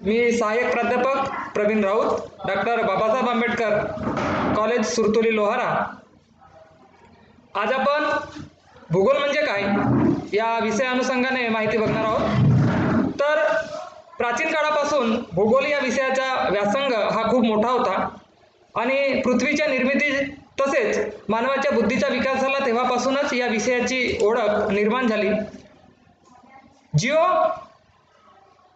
मी सहाय्यक प्राध्यापक Pravin Raut, doctor Babasaheb Ambedkar college सुरतोली Lohara. आज आपण भूगोल म्हणजे काय या विषया अनुषंगाने माहिती बघणार आहोत। तर प्राचीन काळापासून भूगोल या विषयाचा व्यासंग हा खूप मोठा होता आणि पृथ्वीच्या निर्मिती तसेच मानवाच्या बुद्धीचा विकास झाला तेव्हापासूनच या विषयाची ओळख निर्माण झाली। जिओ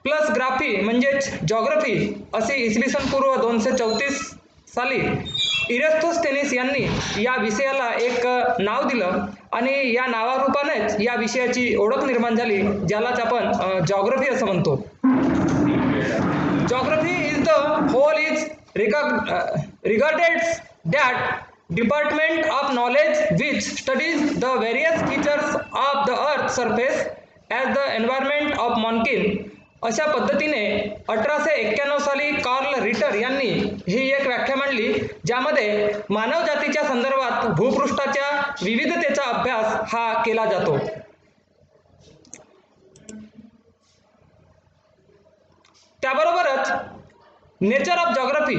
प्लस ग्राफी म्हणजेच जॉग्राफी असे इसवी सन पूर्व 234 साली इरेस्थोस्थेनीस यांनी या विषयाला एक नाव दिलं आणि या नावारूपानेच या विषयाची ओळख निर्माण झाली, ज्यालाच आपण जॉग्राफी असं म्हणतो। Geography is the whole is regarded that department of knowledge which studies the various features of the earth surface as the environment of mankind। अशा पद्धतीने 1891 साली कार्ल रिटर यांनी ही एक व्याख्या मांडली, ज्यामध्ये मानव जातीच्या संदर्भात भूपृष्ठाच्या विविधतेचा अभ्यास हा केला जातो। त्याबरोबरच नेचर ऑफ जॉग्राफी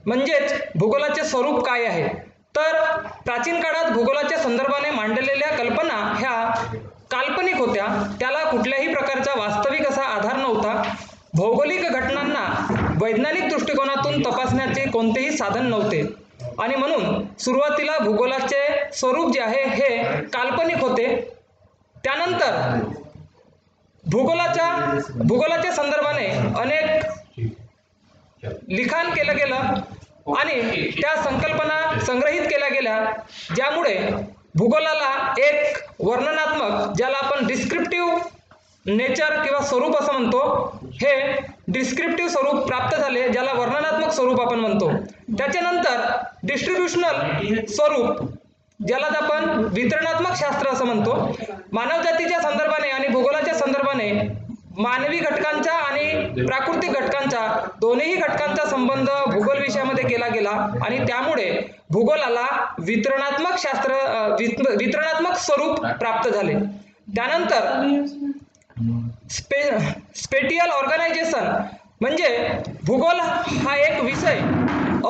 म्हणजेच भूगोलाचे स्वरूप काय आहे, तर प्राचीन काळात भूगोलाच्या संदर्भाने मांडलेल्या कल्पना ह्या काल्पनिक होत्या, त्याला कुठल्याही प्रकारचा वास्तविक असा आधार नव्हता। भौगोलिक घटनांना वैज्ञानिक दृष्टिकोनातून तपासण्याचे कोणतेही साधन नव्हते आणि म्हणून सुरुवातीला भूगोलाचे स्वरूप जे आहे हे काल्पनिक होते। त्यानंतर भूगोलाच्या संदर्भाने अनेक लिखाण केलं गेलं आणि त्या संकल्पना संग्रहित केल्या गेल्या, ज्यामुळे भूगोलाला एक वर्णनात्मक, ज्याला आपण डिस्क्रिप्टिव्ह नेचर किंवा स्वरूप असं म्हणतो, हे डिस्क्रिप्टिव्ह स्वरूप प्राप्त झाले, ज्याला वर्णनात्मक स्वरूप आपण म्हणतो। त्याच्यानंतर डिस्ट्रीब्युशनल स्वरूप, ज्यालाच आपण वितरणात्मक शास्त्र असं म्हणतो। मानवजातीच्या संदर्भाने आणि भूगोलाच्या संदर्भाने मानवी घटकांचा आणि प्राकृतिक घटकांचा दोन्ही घटकांचा संबंध भूगोल विषयामध्ये केला गेला आणि त्यामुळे भूगोलाला वितरणात्मक स्वरूप प्राप्त झाले। त्यानंतर स्पेटियल ऑर्गनायझेशन म्हणजे भूगोल हा एक विषय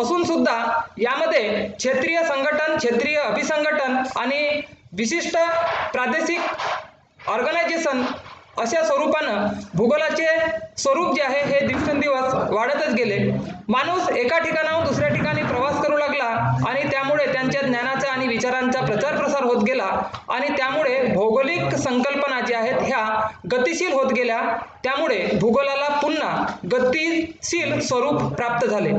असून सुद्धा यामध्ये क्षेत्रीय संघटन, क्षेत्रीय अभिसंघटन आणि विशिष्ट प्रादेशिक ऑर्गनायझेशन अशा स्वरूपानं भूगोलाचे स्वरूप जे आहे हे दिवसेंदिवस वाढतच गेले। माणूस एका ठिकाणाहून दुसऱ्या ठिकाणी प्रवास करू लागला आणि त्यामुळे त्यांच्या ज्ञानाचा आणि विचारांचा प्रचार प्रसार होत गेला आणि त्यामुळे भौगोलिक संकल्पना ज्या आहेत ह्या गतिशील होत गेल्या, त्यामुळे भूगोलाला पुन्हा गतिशील स्वरूप प्राप्त झाले।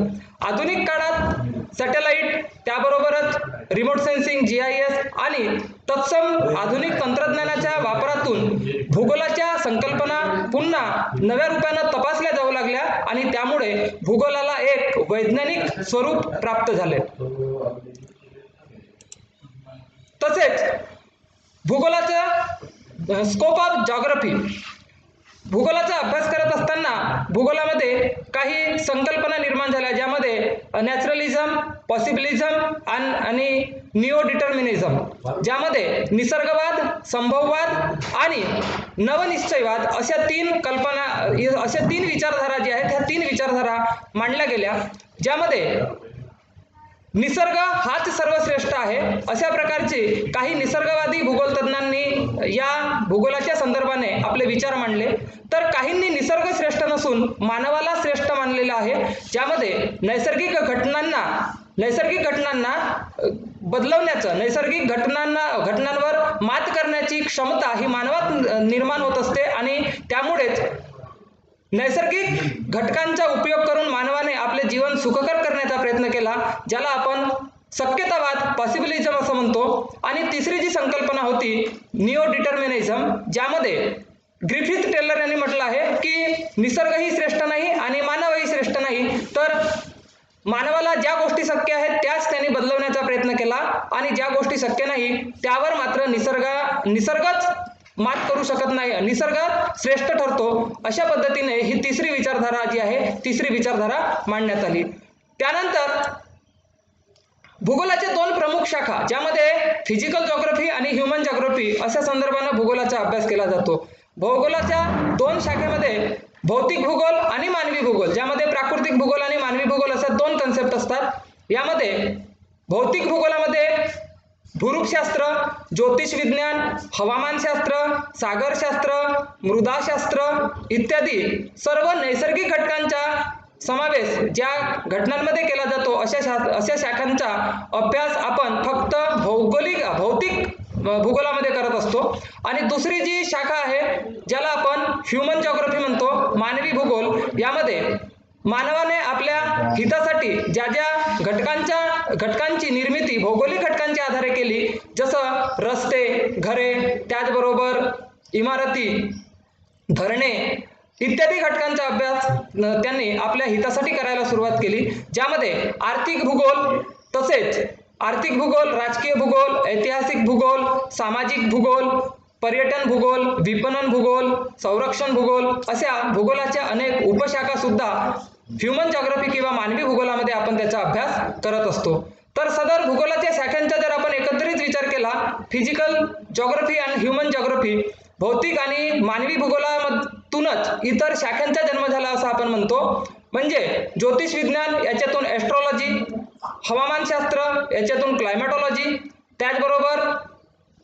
आधुनिक काळात सॅटेलाइट, त्याबरोबरच रिमोट सेन्सिंग, GIS आणि तत्सम आधुनिक तंत्रज्ञानाच्या वापरातून भूगोलाच्या संकल्पना पुन्हा नव्या रूपाने तपासल्या जाऊ लागल्या आणि त्यामुळे भूगोलाला एक वैज्ञानिक स्वरूप प्राप्त झाले। तसेच भूगोलाचा स्कोप ऑफ जॉग्राफी, भूगोलाचा अभ्यास करत असताना भूगोलामध्ये काही संकल्पना निर्माण झाल्या, ज्यामध्ये नॅचरलिझम, पॉसिबिलिझम आणि निओ डिटर्मिनिझम, ज्यामध्ये निसर्गवाद, संभववाद आणि नवनिश्चयवाद अशा तीन विचारधारा ज्या आहेत ह्या तीन विचारधारा मांडल्या गेल्या, ज्यामध्ये निसर्ग हाच सर्वश्रेष्ठ आहे अशा प्रकारचे काही निसर्गवादी भूगोलतज्ञांनी या भूगोलाच्या संदर्भाने आपले विचार मांडले। तर काहींनी निसर्ग श्रेष्ठ नसून मानवाला श्रेष्ठ मानलेलं आहे, ज्यामध्ये नैसर्गिक घटनांना बदलवण्याचं, नैसर्गिक घटनांवर मात करण्याची क्षमता ही मानवात निर्माण होत असते आणि त्यामुळेच नैसर्गिक घटकांचा उपयोग करून मानवाने आपले जीवन सुखकर करण्याचा प्रयत्न केला, ज्याला आपण शक्यतावाद, पॉसिबिलिझम असं म्हणतो। आणि तिसरी जी संकल्पना होती निओ डिटर्मिनिझम, ज्यामध्ये ग्रिफिथ टेलर यांनी म्हटलं आहे की निसर्गही श्रेष्ठ नाही आणि मानवही श्रेष्ठ नाही, तर मानवाला ज्या गोष्टी शक्य आहेत त्याच त्यांनी बदलवण्याचा प्रयत्न केला आणि ज्या गोष्टी शक्य नाही त्यावर मात्र निसर्गच मात करू शकत नाही, निसर्ग श्रेष्ठ ठरतो। अशा पद्धतीने ही तिसरी विचारधारा जी आहे तिसरी विचारधारा मांडण्यात आली। त्यानंतर भूगोलाच्या दोन प्रमुख शाखा, ज्यामध्ये फिजिकल जॉग्राफी आणि ह्यूमन जॉग्राफी अशा संदर्भाने भूगोलाचा अभ्यास केला जातो। भूगोलाच्या दोन शाखेमध्ये भौतिक भूगोल आणि मानवी भूगोल, ज्यामध्ये प्राकृतिक भूगोल आणि मानवी भूगोल अशा दोन कन्सेप्ट असतात. यामध्ये भौतिक भूगोलामध्ये भूरूपशास्त्र, ज्योतिष विज्ञान, हवामानशास्त्र, सागरशास्त्र, मृदाशास्त्र इत्यादी सर्व नैसर्गिक घटकांचा समावेश ज्या घटनांमध्ये केला जातो अशा शाखांचा अभ्यास आपण फक्त भौतिक भूगोलामध्ये करत असतो. आणि दुसरी जी शाखा आहे ज्याला आपण ह्यूमन जॉग्राफी म्हणतो, मानवी भूगोल, यामध्ये मानवाने आपल्या हितासाठी ज्या ज्या घटकांची निर्मिती भौगोलिक घटकांच्या आधारे केली, जसं रस्ते, घरे, त्याचबरोबर इमारती, धरणे इत्यादी घटकांचा अभ्यास त्यांनी आपल्या हितासाठी करायला सुरुवात केली, ज्यामध्ये आर्थिक भूगोल, तसेच आर्थिक भूगोल, राजकीय भूगोल, ऐतिहासिक भूगोल, सामाजिक भूगोल, पर्यटन भूगोल, विपणन भूगोल, संरक्षण भूगोल अशा भूगोलाच्या अनेक उपशाखा सुद्धा ह्यूमन जॉग्राफी किंवा मानवी भूगोलामध्ये आपण त्याचा अभ्यास करत असतो. तर सदर भूगोलाच्या शाखांचा जर आपण एकत्रित विचार केला, फिजिकल जॉग्राफी आणि ह्यूमन जॉग्राफी, भौतिक आणि मानवी भूगोलातूनच इतर शाखांचा जन्म झाला असं आपण म्हणतो. म्हणजे ज्योतिष विज्ञान, याच्यातून ॲस्ट्रॉलॉजी, हवामानशास्त्र, याच्यातून क्लायमॅटॉलॉजी, त्याचबरोबर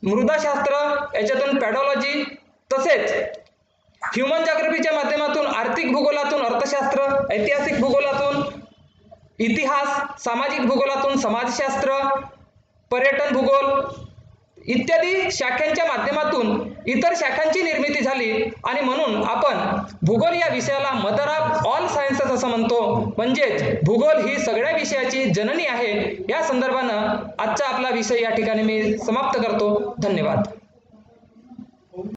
मृदाशास्त्र, याच्यातून पॅडॉलॉजी, तसेच ह्यूमन जॉग्राफीच्या माध्यमातून आर्थिक भूगोलातून अर्थशास्त्र, ऐतिहासिक भूगोलातून इतिहास, सामाजिक भूगोलातून समाजशास्त्र, पर्यटन भूगोल इत्यादी शाखांच्या माध्यमातून इतर शाखांची निर्मिती झाली. आणि म्हणून आपण भूगोल या विषयाला मदर ऑफ ऑल सायन्सेस असं म्हणतो. म्हणजेच भूगोल ही सगळ्या विषयाची जननी आहे. या संदर्भानं आजचा आपला विषय या ठिकाणी मी समाप्त करतो. धन्यवाद.